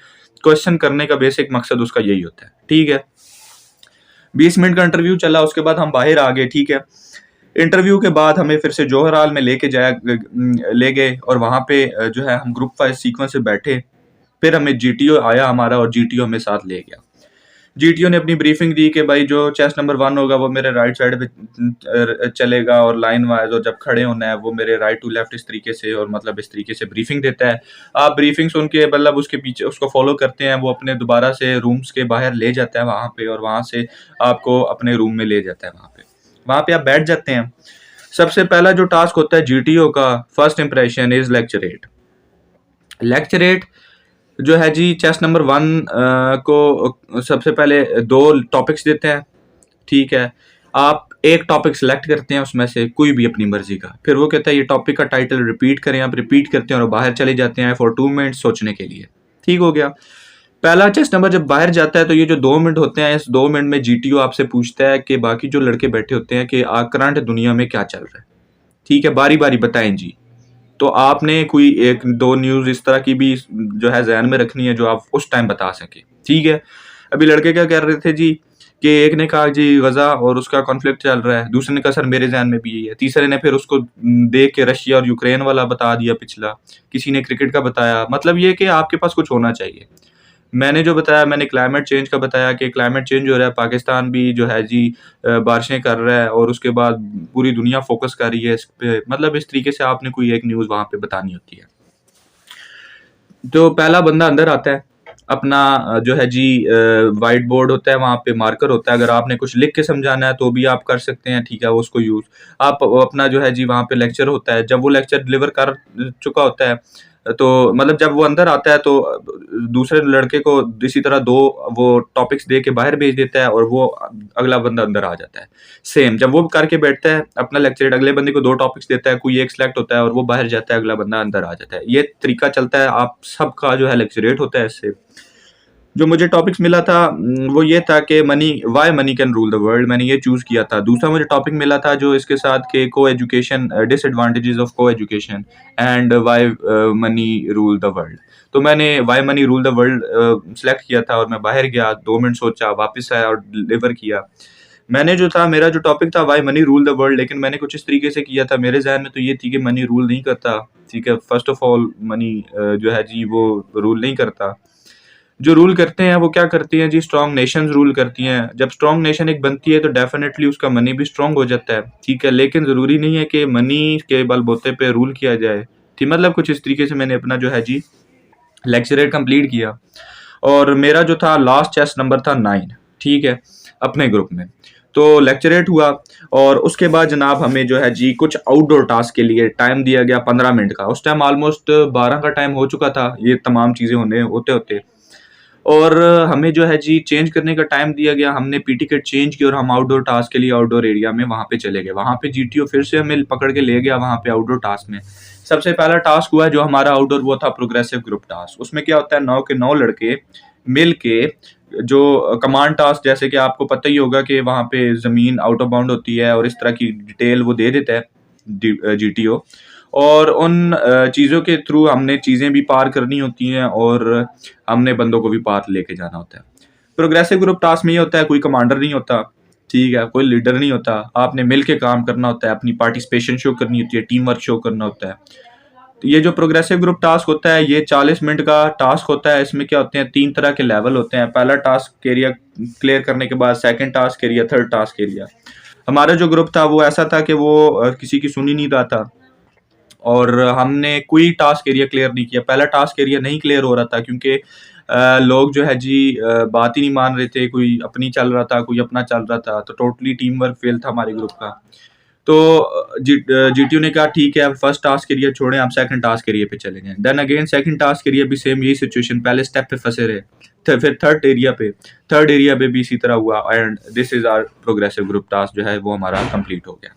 क्वेश्चन करने का बेसिक मकसद उसका यही होता है, ठीक है। 20 मिनट का इंटरव्यू चला, उसके बाद हम बाहर आ गए, ठीक है। इंटरव्यू के बाद हमें फिर से जौहर हाल में ले गए और वहाँ पे जो है हम ग्रुप वाइज़ सीक्वेंस से बैठे। फिर हमें जीटीओ आया हमारा और जीटीओ हमें साथ ले गया। जीटीओ ने अपनी ब्रीफिंग दी कि भाई जो चेस्ट नंबर 1 होगा वो मेरे राइट साइड पे चलेगा और लाइन वाइज, और जब खड़े होना है वो मेरे राइट टू लेफ्ट इस तरीके से, और मतलब इस तरीके से ब्रीफिंग देता है। आप ब्रीफिंग सुन के मतलब उसके पीछे उसको फॉलो करते हैं, वो अपने दोबारा से रूम्स के बाहर ले जाता है वहाँ पे, और वहाँ से आपको अपने रूम में ले जाता है। वहाँ पे आप बैठ जाते हैं। सबसे पहला जो टास्क होता है जीटीओ का, first impression is lecturette. Lecturette जो है जी, चेस्ट नंबर 1 को सबसे पहले 2 टॉपिक्स देते हैं, ठीक है। आप एक टॉपिक सिलेक्ट करते हैं उसमें से कोई भी अपनी मर्जी का, फिर वो कहता है ये टॉपिक का टाइटल रिपीट करें। आप रिपीट करते हैं और बाहर चले जाते हैं फॉर 2 मिनट्स सोचने के लिए। ठीक हो गया। पहला चेस्ट नंबर जब बाहर जाता है तो ये जो 2 मिनट होते हैं, इस 2 मिनट में जीटीओ आपसे पूछता है कि बाकी जो लड़के बैठे होते हैं कि करंट दुनिया में क्या चल रहा है, ठीक है, बारी बारी बताएं जी। तो आपने कोई 1-2 न्यूज़ इस तरह की भी जो है ज़हन में रखनी है जो आप उस टाइम बता सकें, ठीक है। अभी लड़के क्या कर रहे थे जी, कि एक ने कहा जी गज़ा और उसका कॉन्फ्लिक्ट चल रहा है, दूसरे ने कहा सर मेरे ज़हन में भी यही है, तीसरे ने फिर उसको देख के रशिया और यूक्रेन वाला बता दिया पिछला, किसी ने क्रिकेट का बताया। मतलब ये कि आपके पास कुछ होना चाहिए। मैंने जो बताया, मैंने क्लाइमेट चेंज का बताया कि क्लाइमेट चेंज हो रहा है, पाकिस्तान भी जो है जी बारिशें कर रहा है, और उसके बाद पूरी दुनिया फोकस कर रही है इस पे। मतलब इस तरीके से आपने कोई एक न्यूज़ वहाँ पे बतानी होती है। तो पहला बंदा अंदर आता है, अपना जो है जी व्हाइट बोर्ड होता है, वहाँ पे मार्कर होता है, अगर आपने कुछ लिख के समझाना है तो भी आप कर सकते हैं, ठीक है, उसको यूज़। आप अपना जो है जी वहाँ पे लेक्चर होता है, जब वो लेक्चर डिलीवर कर चुका होता है तो मतलब जब वो अंदर आता है तो दूसरे लड़के को इसी तरह 2 वो टॉपिक्स दे के बाहर भेज देता है, और वो अगला बंदा अंदर आ जाता है। सेम जब वो करके बैठता है अपना लेक्चर, अगले बंदे को 2 टॉपिक्स देता है, कोई एक सिलेक्ट होता है और वो बाहर जाता है, अगला बंदा अंदर आ जाता है। ये तरीका चलता है, आप सबका जो है लेक्चरेट होता है इससे। जो मुझे टॉपिक्स मिला था वो ये था कि why money can rule the world, मैंने ये चूज़ किया था। दूसरा मुझे टॉपिक मिला था जो इसके साथ के को एजुकेशन, डिसएडवांटेजेस ऑफ को education and why money rule the world. तो मैंने why money rule the world select किया था, और मैं बाहर गया, 2 मिनट सोचा, वापस आया और डिलीवर किया। मैंने जो था, मेरा जो टॉपिक था why money rule the world, लेकिन मैंने कुछ इस तरीके से किया था, मेरे ज़हन में तो ये थी कि मनी रूल नहीं करता, ठीक है। फर्स्ट ऑफ ऑल मनी जो है जी वो रूल नहीं करता। जो रूल करते हैं वो क्या करती हैं जी, स्ट्रॉन्ग नेशंस रूल करती हैं। जब स्ट्रॉन्ग नेशन एक बनती है तो डेफिनेटली उसका मनी भी स्ट्रॉन्ग हो जाता है, ठीक है। लेकिन ज़रूरी नहीं है कि मनी के बलबूते पे रूल किया जाए, ठीक। मतलब कुछ इस तरीके से मैंने अपना जो है जी लेक्चरेट कंप्लीट किया, और मेरा जो था लास्ट चेस्ट नंबर था 9, ठीक है, अपने ग्रुप में। तो लेक्चरेट हुआ, और उसके बाद जनाब हमें जो है जी कुछ आउटडोर टास्क के लिए टाइम दिया गया 15 मिनट का। उस टाइम ऑलमोस्ट 12 का टाइम हो चुका था ये तमाम चीज़ें होते होते, और हमें जो है जी चेंज करने का टाइम दिया गया। हमने पीटी किट चेंज की और हम आउटडोर टास्क के लिए आउटडोर एरिया में वहाँ पे चले गए। वहाँ पे जीटीओ फिर से हमें पकड़ के ले गया वहाँ पे आउटडोर टास्क में। सबसे पहला टास्क हुआ जो हमारा आउटडोर, वो था प्रोग्रेसिव ग्रुप टास्क। उसमें क्या होता है, 9 के 9 लड़के मिल के जो कमांड टास्क, जैसे कि आपको पता ही होगा कि वहाँ पे ज़मीन आउट ऑफ बाउंड होती है और इस तरह की डिटेल वो दे देता है जीटीओ, और उन चीज़ों के थ्रू हमने चीज़ें भी पार करनी होती हैं और हमने बंदों को भी पार लेके जाना होता है। प्रोग्रेसिव ग्रुप टास्क में ये होता है, कोई कमांडर नहीं होता, ठीक है, कोई लीडर नहीं होता, आपने मिल के काम करना होता है, अपनी पार्टिसिपेशन शो करनी होती है, टीम वर्क शो करना होता है। तो ये जो प्रोग्रेसिव ग्रुप टास्क होता है ये 40 मिनट का टास्क होता है। इसमें क्या होते हैं, 3 तरह के लेवल होते हैं। पहला टास्क एरिया क्लियर करने के बाद second task area, third task area. हमारा जो ग्रुप था वो ऐसा था कि वो किसी की सुन ही नहीं रहा था, और हमने कोई टास्क एरिया क्लियर नहीं किया। पहला टास्क एरिया नहीं क्लियर हो रहा था क्योंकि लोग जो है जी बात ही नहीं मान रहे थे, कोई अपनी चल रहा था, कोई अपना चल रहा था, तो टोटली टीम वर्क फेल था हमारे ग्रुप का। तो जीटीयू ने कहा ठीक है, अब फर्स्ट टास्क एरिया छोड़ें, आप सेकंड टास्क एरिया पे चले गए। Then again second task area भी सेम यही सिचुएशन, पहले स्टेप पे फंसे रहे, फिर थर्ड एरिया पे भी इसी तरह हुआ, and this is our progressive group task जो है वो हमारा कंप्लीट हो गया।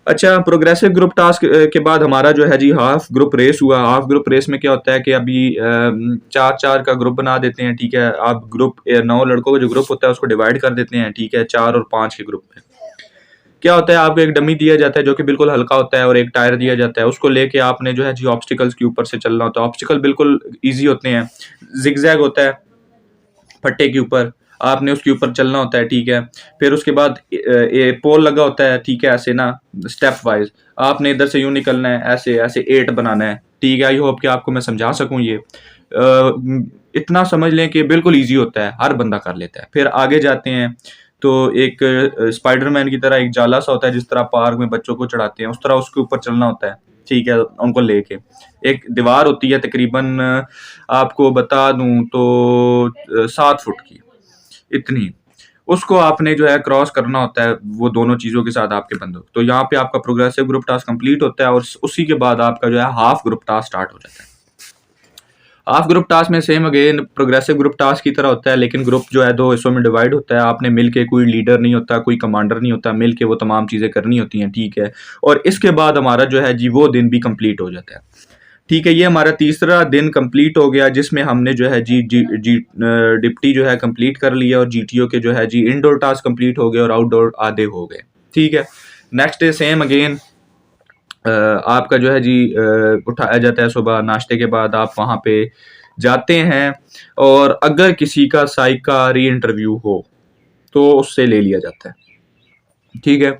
अच्छा, प्रोग्रेसिव ग्रुप टास्क के बाद हमारा जो है जी हाफ ग्रुप रेस हुआ। हाफ ग्रुप रेस में क्या होता है कि अभी 4-4 का ग्रुप बना देते हैं, ठीक है। आप ग्रुप 9 लड़कों का जो ग्रुप होता है उसको डिवाइड कर देते हैं, ठीक है, 4 और 5 के ग्रुप में। क्या होता है, आपको एक डमी दिया जाता है जो कि बिल्कुल हल्का होता है, और एक टायर दिया जाता है, उसको लेके आपने जो है जी ऑब्स्टिकल्स के ऊपर से चलना होता है। ऑब्स्टिकल बिल्कुल ईजी होते हैं, जिगजैग होता है फट्टे के ऊपर, आपने उसके ऊपर चलना होता है, ठीक है। फिर उसके बाद ये पोल लगा होता है, ठीक है, ऐसे ना स्टेप वाइज आपने इधर से यूं निकलना है, ऐसे ऐसे 8 बनाना है, ठीक है। आई होप कि आपको मैं समझा सकूं ये। इतना समझ लें कि बिल्कुल ईजी होता है, हर बंदा कर लेता है। फिर आगे जाते हैं तो एक स्पाइडरमैन की तरह एक जाला सा होता है, जिस तरह पार्क में बच्चों को चढ़ाते हैं, उस तरह उसके ऊपर चलना होता है, ठीक है, उनको लेके। एक दीवार होती है तकरीबन आपको बता दूं तो 7 फुट की, इतनी। उसको आपने जो है क्रॉस करना होता है, वो दोनों चीज़ों के साथ आपके बंदूक। तो यहाँ पे आपका प्रोग्रेसिव ग्रुप टास्क कंप्लीट होता है और उसी के बाद आपका जो है हाफ ग्रुप टास्क स्टार्ट हो जाता है। हाफ ग्रुप टास्क में same again progressive group task की तरह होता है, लेकिन ग्रुप जो है 2 हिस्सों में डिवाइड होता है। आपने मिलके, कोई लीडर नहीं होता, कोई कमांडर नहीं होता, मिलके वो तमाम चीज़ें करनी होती हैं, ठीक है। और इसके बाद हमारा जो है जी वो दिन भी कंप्लीट हो जाता है, ठीक है। ये हमारा तीसरा दिन कंप्लीट हो गया, जिसमें हमने जो है डिप्टी जो है कंप्लीट कर लिया और जीटीओ के जो है जी इनडोर टास्क कंप्लीट हो गए और आउटडोर आधे हो गए, ठीक है। नेक्स्ट डे सेम अगेन आपका जो है जी उठाया जाता है सुबह, नाश्ते के बाद आप वहाँ पे जाते हैं और अगर किसी का साइक का री इंटरव्यू हो तो उससे ले लिया जाता है, ठीक है।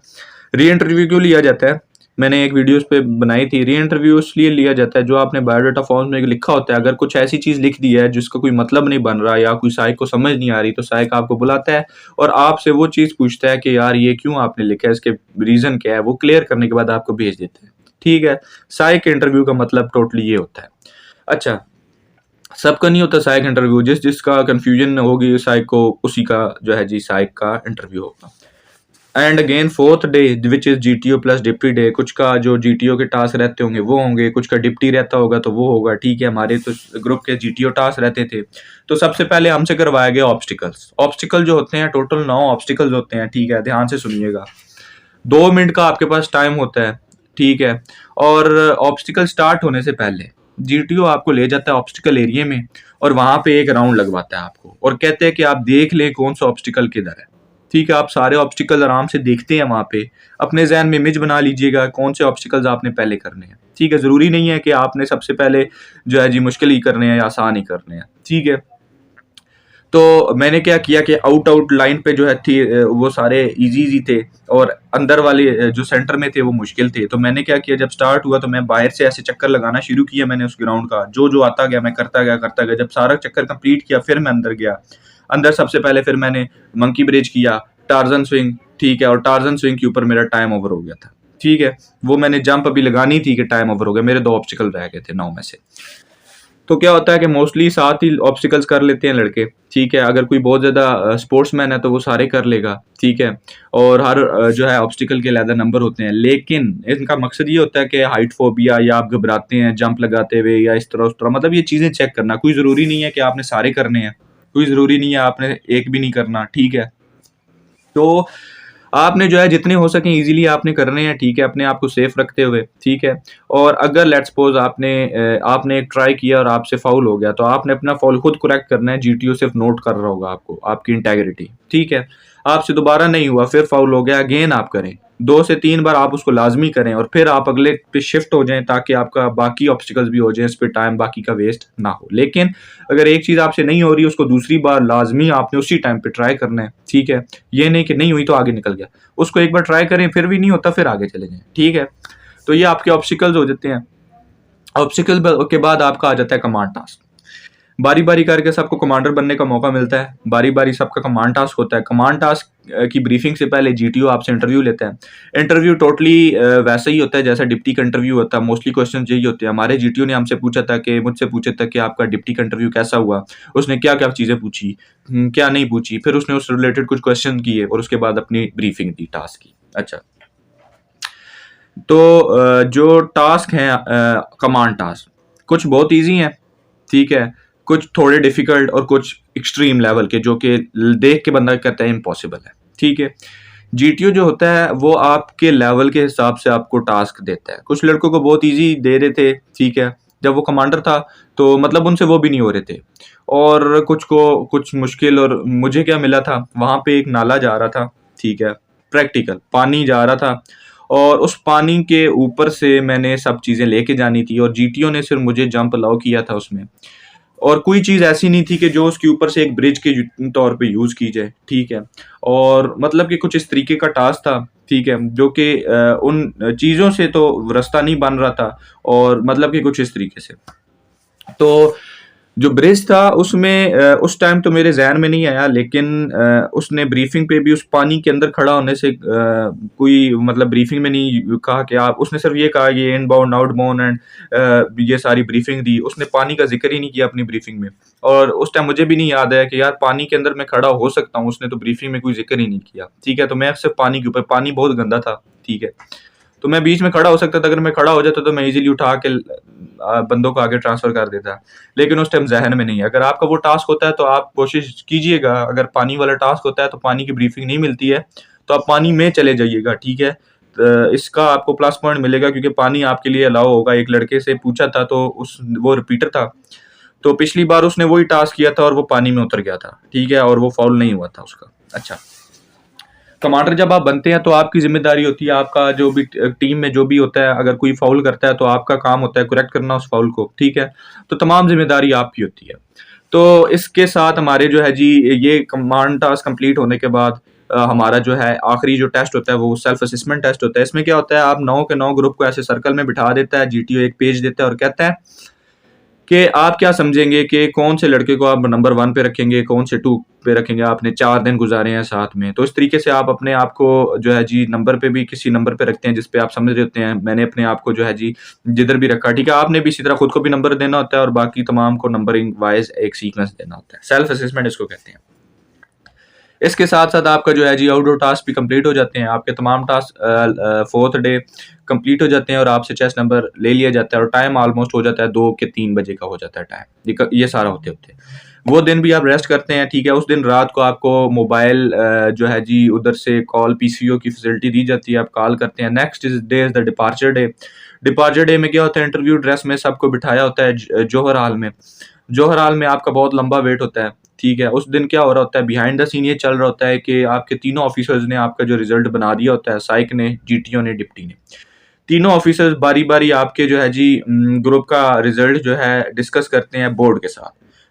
री इंटरव्यू क्यों लिया जाता है, मैंने एक वीडियो उस पे बनाई थी। री इंटरव्यू इसलिए लिया जाता है, जो आपने बायोडाटा फॉर्म में लिखा होता है, अगर कुछ ऐसी चीज़ लिख दी है जिसका कोई मतलब नहीं बन रहा या कोई सहायक को समझ नहीं आ रही, तो सहायक आपको बुलाता है और आपसे वो चीज़ पूछता है कि यार ये क्यों आपने लिखा है, इसके रीज़न क्या है। वो क्लियर करने के बाद आपको भेज देते हैं, ठीक है। सहायक इंटरव्यू का मतलब टोटली ये होता है। अच्छा, सबका नहीं होता सहायक इंटरव्यू, जिसका कन्फ्यूजन होगी सहायक को, उसी का जो है जी सहायक का इंटरव्यू होगा। And again fourth day which is GTO plus deputy day, कुछ का जो जीटीओ के टास्क रहते होंगे वो होंगे, कुछ का डिप्टी रहता होगा तो वो होगा, ठीक है। हमारे तो ग्रुप के जीटीओ टास्क रहते थे। तो सबसे पहले हमसे करवाया गया ऑब्स्टिकल्स। ऑब्स्टिकल जो होते हैं टोटल 9 ऑब्स्टिकल्स होते हैं, ठीक है, ध्यान से सुनिएगा। 2 मिनट का आपके पास टाइम होता है, ठीक है। और ऑब्स्टिकल स्टार्ट होने से पहले जीटीओ आपको ले जाता है ऑब्स्टिकल एरिया में और वहां पे एक राउंड लगवाता है आपको और कहते हैं कि आप देख लें कौन सा ऑब्स्टिकल किधर है, ठीक है। आप सारे ऑब्स्टिकल आराम से देखते हैं वहां पे, अपने जहन में इमेज बना लीजिएगा कौन से ऑब्स्टिकल्स आपने पहले करने हैं, ठीक है। जरूरी नहीं है कि आपने सबसे पहले जो है जी मुश्किल ही करने हैं या आसान ही करने हैं, ठीक है। तो मैंने क्या किया कि आउट लाइन पे जो है थी वो सारे इजी इजी थे और अंदर वाले जो सेंटर में थे वो मुश्किल थे। तो मैंने क्या किया, जब स्टार्ट हुआ तो मैं बाहर से ऐसे चक्कर लगाना शुरू किया मैंने उस ग्राउंड का, जो आता गया मैं करता गया। जब सारा चक्कर कंप्लीट किया फिर मैं अंदर गया। अंदर सबसे पहले फिर मैंने मंकी ब्रिज किया, टार्जन स्विंग, ठीक है। और टार्जन स्विंग के ऊपर मेरा टाइम ओवर हो गया था, ठीक है। वो मैंने जंप अभी लगानी थी कि टाइम ओवर हो गया, मेरे 2 ऑब्स्टिकल रह गए थे 9 में से। तो क्या होता है कि मोस्टली 7 ही ऑब्स्टिकल्स कर लेते हैं लड़के, ठीक है। अगर कोई बहुत ज़्यादा स्पोर्ट्समैन है तो वो सारे कर लेगा, ठीक है। और हर जो है ऑब्स्टिकल के अलग नंबर होते हैं, लेकिन इनका मकसद ये होता है कि हाइट फोबिया या आप घबराते हैं जंप लगाते हुए या इस तरह उस तरह, मतलब ये चीज़ें चेक करना। कोई ज़रूरी नहीं है कि आपने सारे करने हैं, कोई ज़रूरी नहीं है आपने एक भी नहीं करना, ठीक है। तो आपने जो है जितने हो सके इजीली आपने करने हैं, ठीक है, अपने आप को सेफ रखते हुए, ठीक है। और अगर लेट्स सपोज आपने एक ट्राई किया और आपसे फाउल हो गया, तो आपने अपना फाउल खुद करेक्ट करना है। जीटीओ सिर्फ नोट कर रहा होगा आपको, आपकी इंटेग्रिटी, ठीक है। आपसे दोबारा नहीं हुआ, फिर फाउल हो गया, अगेन आप करें, 2 से 3 बार आप उसको लाजमी करें और फिर आप अगले पे शिफ्ट हो जाएं, ताकि आपका बाकी ऑब्स्टिकल्स भी हो जाएं, इस पे टाइम बाकी का वेस्ट ना हो। लेकिन अगर एक चीज़ आपसे नहीं हो रही, उसको दूसरी बार लाजमी आपने उसी टाइम पे ट्राई करना है, ठीक है। ये नहीं कि नहीं हुई तो आगे निकल गया, उसको एक बार ट्राई करें, फिर भी नहीं होता फिर आगे चले जाएं, ठीक है। तो ये आपके ऑब्स्टिकल्स हो जाते हैं। ऑब्स्टिकल के बाद आपका आ जाता है कमांड टास्क। बारी बारी करके सबको कमांडर बनने का मौका मिलता है, बारी बारी सबका कमांड टास्क होता है। कमांड टास्क की ब्रीफिंग से पहले जीटीओ आपसे इंटरव्यू लेता है। इंटरव्यू टोटली वैसा ही होता है जैसा डिप्टी का इंटरव्यू होता है, मोस्टली क्वेश्चन यही होते हैं। हमारे जीटीओ ने हमसे पूछा था कि मुझसे पूछा था कि आपका डिप्टी का इंटरव्यू कैसा हुआ, उसने क्या क्या चीज़ें पूछी, क्या नहीं पूछी, फिर उसने उससे रिलेटेड कुछ क्वेश्चन किए और उसके बाद अपनी ब्रीफिंग दी टास्क की। अच्छा, तो जो टास्क हैं कमांड टास्क, कुछ बहुत ईजी हैं, ठीक है, कुछ थोड़े डिफिकल्ट और कुछ एक्सट्रीम लेवल के, जो कि देख के बंदा कहता है इम्पॉसिबल है, ठीक है। जीटीओ जो होता है वो आपके लेवल के हिसाब से आपको टास्क देता है। कुछ लड़कों को बहुत इजी दे रहे थे, ठीक है, जब वो कमांडर था, तो मतलब उनसे वो भी नहीं हो रहे थे। और कुछ को कुछ मुश्किल, और मुझे क्या मिला था, वहाँ पे एक नाला जा रहा था, ठीक है, प्रैक्टिकल पानी जा रहा था और उस पानी के ऊपर से मैंने सब चीज़ें लेके जानी थी और जीटीओ ने सिर्फ मुझे जंप अलाउ किया था उसमें। और कोई चीज़ ऐसी नहीं थी कि जो उसके ऊपर से एक ब्रिज के तौर पे यूज़ की जाए, ठीक है। और मतलब कि कुछ इस तरीके का टास्क था, ठीक है, जो कि उन चीज़ों से तो रास्ता नहीं बन रहा था, और मतलब कि कुछ इस तरीके से। तो जो ब्रिज था उसमें उस टाइम तो मेरे ज़हन में नहीं आया, लेकिन उसने ब्रीफिंग पे भी उस पानी के अंदर खड़ा होने से कोई मतलब ब्रीफिंग में नहीं कहा कि आप, उसने सिर्फ ये कहा ये इनबाउंड आउटबाउंड एंड ये सारी ब्रीफिंग दी। उसने पानी का जिक्र ही नहीं किया अपनी ब्रीफिंग में। और उस टाइम मुझे भी नहीं याद है कि यार पानी के अंदर मैं खड़ा हो सकता हूँ, उसने तो ब्रीफिंग में कोई जिक्र ही नहीं किया। ठीक है, तो मैं सिर्फ पानी के ऊपर, पानी बहुत गंदा था। ठीक है, तो मैं बीच में खड़ा हो सकता था। अगर मैं खड़ा हो जाता तो मैं इजीली उठा के बंदों को आगे ट्रांसफर कर देता, लेकिन उस टाइम जहन में नहीं है। अगर आपका वो टास्क होता है तो आप कोशिश कीजिएगा, अगर पानी वाला टास्क होता है तो पानी की ब्रीफिंग नहीं मिलती है तो आप पानी में चले जाइएगा। ठीक है, इसका आपको प्लस पॉइंट मिलेगा क्योंकि पानी आपके लिए अलाउ होगा। एक लड़के से पूछा था तो उस वो रिपीटर था, तो पिछली बार उसने वही टास्क किया था और वो पानी में उतर गया था। ठीक है, और वो फाउल नहीं हुआ था उसका। अच्छा, कमांडर जब आप बनते हैं तो आपकी जिम्मेदारी होती है, आपका जो भी टीम में जो भी होता है, अगर कोई फाउल करता है तो आपका काम होता है करेक्ट करना उस फाउल को। ठीक है, तो तमाम जिम्मेदारी आपकी होती है। तो इसके साथ हमारे जो है जी, ये कमांड टास्क कंप्लीट होने के बाद हमारा जो है आखिरी जो टेस्ट होता है वो सेल्फ असेसमेंट टेस्ट होता है। इसमें क्या होता है, आप 9 के 9 ग्रुप को ऐसे सर्कल में बिठा देता है, जीटीओ एक पेज देता है और कहता है कि आप क्या समझेंगे कि कौन से लड़के को आप नंबर 1 पे रखेंगे, कौन से 2 पे रखेंगे। आपने 4 दिन गुजारे हैं साथ में, तो इस तरीके से आप अपने आप को जो है जी नंबर पे भी किसी नंबर पे रखते हैं जिस पे आप समझ रहे होते हैं। मैंने अपने आप को जो है जी जिधर भी रखा। ठीक है, आपने भी इसी तरह खुद को भी नंबर देना होता है और बाकी तमाम को नंबरिंग वाइज एक सीक्वेंस देना होता है। सेल्फ असेसमेंट इसको कहते हैं। इसके साथ साथ आपका जो है जी आउटडोर टास्क भी कंप्लीट हो जाते हैं। आपके तमाम टास्क फोर्थ डे कंप्लीट हो जाते हैं और आपसे चेस्ट नंबर ले लिया जाता है और टाइम ऑलमोस्ट हो जाता है 2 के 3 बजे का हो जाता है टाइम। ये सारा होते होते वो दिन भी आप रेस्ट करते हैं। ठीक है, उस दिन रात को आपको मोबाइल जो है जी उधर से कॉल पीसीओ की फैसिलिटी दी जाती है, आप कॉल करते हैं। Next day is the departure day. Departure day में क्या होता है, इंटरव्यू ड्रेस में सबको बिठाया होता है जौहर हाल में। जौहर हाल में आपका बहुत लंबा वेट होता है। ठीक है, उस दिन क्या हो रहा होता है, बिहाइंड द सीन ये चल रहा होता है कि आपके तीनों ऑफिसर्स ने आपका जो रिजल्ट बना दिया होता है, साइक ने, जीटीओ ने, डिप्टी ने। तीनों ऑफिसर्स बारी बारी आपके जो है जी ग्रुप का रिजल्ट जो है डिस्कस करते हैं बोर्ड के साथ।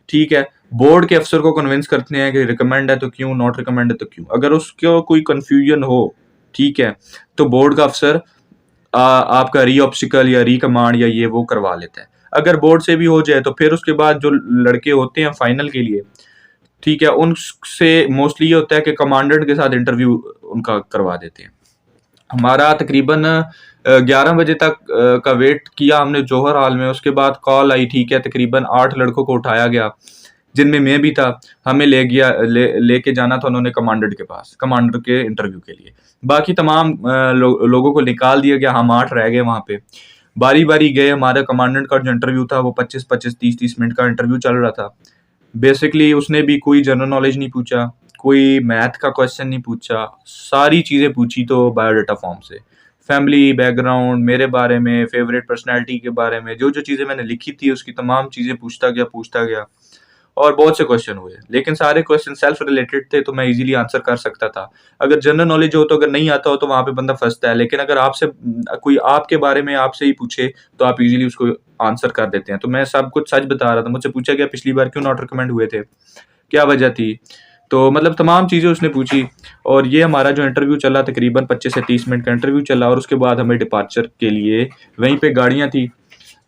ठीक है, बोर्ड के अफसर को कन्विंस करते हैं कि रिकमेंड है तो क्यों, नॉट रिकमेंड है तो क्यों। अगर उसको कोई कंफ्यूजन हो, ठीक है, तो बोर्ड का अफसर आपका री ऑब्स्टिकल या री कमांड या ये वो करवा लेता है। अगर बोर्ड से भी हो जाए तो फिर उसके बाद जो लड़के होते हैं फाइनल के लिए, ठीक है, उनसे मोस्टली ये होता है कि कमांडेंट के साथ इंटरव्यू उनका करवा देते हैं। हमारा तकरीबन 11 बजे तक का वेट किया हमने जौहर हाल में। उसके बाद कॉल आई। ठीक है, तकरीबन 8 लड़कों को उठाया गया जिनमें मैं भी था। हमें लेके जाना था उन्होंने कमांडेंट के पास, कमांडर के इंटरव्यू के लिए। बाकी तमाम लोगों को निकाल दिया गया, हम 8 रह गए वहाँ पे। बारी बारी गए। हमारा कमांडेंट का जो इंटरव्यू था वो 25-25, 30-30 मिनट का इंटरव्यू चल रहा था। बेसिकली उसने भी कोई जनरल नॉलेज नहीं पूछा, कोई मैथ का क्वेश्चन नहीं पूछा, सारी चीज़ें पूछी तो बायोडाटा फॉर्म से, फैमिली बैकग्राउंड, मेरे बारे में, फेवरेट पर्सनैलिटी के बारे में, जो जो चीज़ें मैंने लिखी थी उसकी तमाम चीज़ें पूछता गया और बहुत से क्वेश्चन हुए, लेकिन सारे क्वेश्चन सेल्फ रिलेटेड थे तो मैं इजीली आंसर कर सकता था। अगर जनरल नॉलेज हो तो, अगर नहीं आता हो तो वहाँ पे बंदा फंसता है। लेकिन अगर आपसे कोई आपके बारे में आपसे ही पूछे तो आप इजीली उसको आंसर कर देते हैं। तो मैं सब कुछ सच बता रहा था। मुझसे पूछा गया पिछली बार क्यों नॉट रिकमेंड हुए थे, क्या वजह थी, तो मतलब तमाम चीज़ें उसने पूछी। और ये हमारा जो इंटरव्यू चला तकरीबन 25 से 30 मिनट का इंटरव्यू चला और उसके बाद हमें डिपार्चर के लिए वहीं पे गाड़ियाँ थी।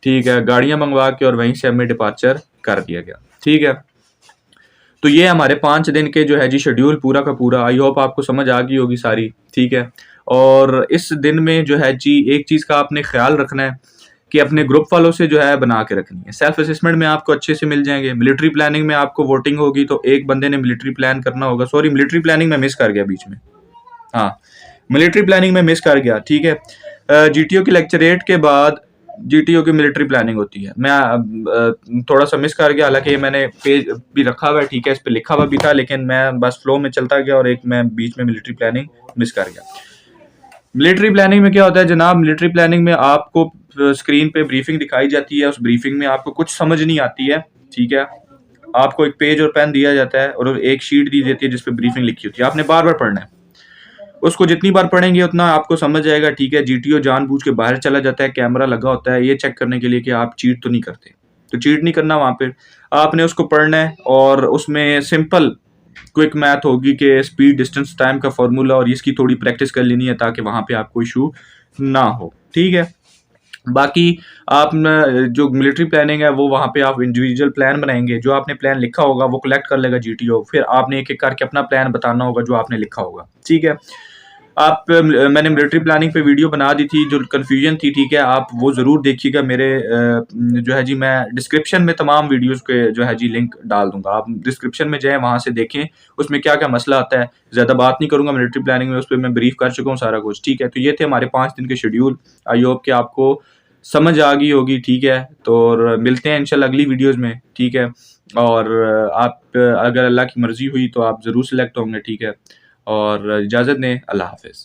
ठीक है, गाड़ियाँ मंगवा के और वहीं से हमें डिपार्चर कर दिया गया। ठीक है, तो ये हमारे 5 दिन के जो है जी शेड्यूल पूरा का पूरा। आई होप आपको समझ आ गई होगी सारी। ठीक है, और इस दिन में जो है जी एक चीज़ का आपने ख्याल रखना है कि अपने ग्रुप वालों से जो है बना के रखनी है। सेल्फ असेसमेंट में आपको अच्छे से मिल जाएंगे। मिलिट्री प्लानिंग में आपको वोटिंग होगी तो एक बंदे ने मिलिट्री प्लान करना होगा। सॉरी, मिलिट्री प्लानिंग में मिस कर गया बीच में। हाँ, मिलिट्री प्लानिंग में मिस कर गया। ठीक है, जीटीओ के लेक्चरेट के बाद जीटीओ की मिलिट्री प्लानिंग होती है। मैं थोड़ा सा मिस कर गया, हालांकि मैंने पेज भी रखा हुआ है। ठीक है, इस पे लिखा हुआ भी था, लेकिन मैं बस फ्लो में चलता गया और एक मैं बीच में मिलिट्री प्लानिंग मिस कर गया। मिलिट्री प्लानिंग में क्या होता है जनाब, मिलिट्री प्लानिंग में आपको स्क्रीन पे ब्रीफिंग दिखाई जाती है। उस ब्रीफिंग में आपको कुछ समझ नहीं आती है। ठीक है, आपको एक पेज और पेन दिया जाता है और एक शीट दी जाती है जिसपे ब्रीफिंग लिखी होती है। आपने बार बार पढ़ना है। उसको जितनी बार पढ़ेंगे उतना आपको समझ आएगा। ठीक है, जीटीओ जानबूझ के बाहर चला जाता है, कैमरा लगा होता है ये चेक करने के लिए कि आप चीट तो नहीं करते। तो चीट नहीं करना, वहाँ पे आपने उसको पढ़ना है और उसमें सिंपल क्विक मैथ होगी कि स्पीड डिस्टेंस टाइम का फॉर्मूला, और इसकी थोड़ी प्रैक्टिस कर लेनी है ताकि वहाँ पे आपको इशू ना हो। ठीक है, बाकी आप न जो मिलिट्री प्लानिंग है वो वहाँ पे आप इंडिविजुअल प्लान बनाएँगे, जो आपने प्लान लिखा होगा वो कलेक्ट कर लेगा जीटीओ, फिर आपने एक-एक करके अपना प्लान बताना होगा जो आपने लिखा होगा, ठीक है? मैंने मिलिट्री प्लानिंग पे वीडियो बना दी थी, जो कन्फ्यूजन थी, ठीक है? आप वो ज़रूर देखिएगा मेरे जो है जी मैं डिस्क्रिप्शन में तमाम वीडियोज़ के जो है जी लिंक डाल दूँगा। आप डिस्क्रिप्शन में जाएँ, वहाँ से देखें, उसमें क्या-क्या मसला आता है। ज़्यादा बात नहीं करूँगा मिलिट्री प्लानिंग में, उस पे मैं ब्रीफ कर चुका हूँ सारा कुछ, ठीक है? तो ये थे हमारे 5 दिन के शेड्यूल। आई होप कि आपको समझ आ गई होगी, ठीक है? तो और मिलते हैं इंशाल्लाह अगली वीडियोज़ में, ठीक है? और आप अगर अल्लाह की मर्ज़ी हुई तो आप ज़रूर सेलेक्ट होंगे, ठीक है? और इजाज़त दें, अल्लाह हाफ़िज़।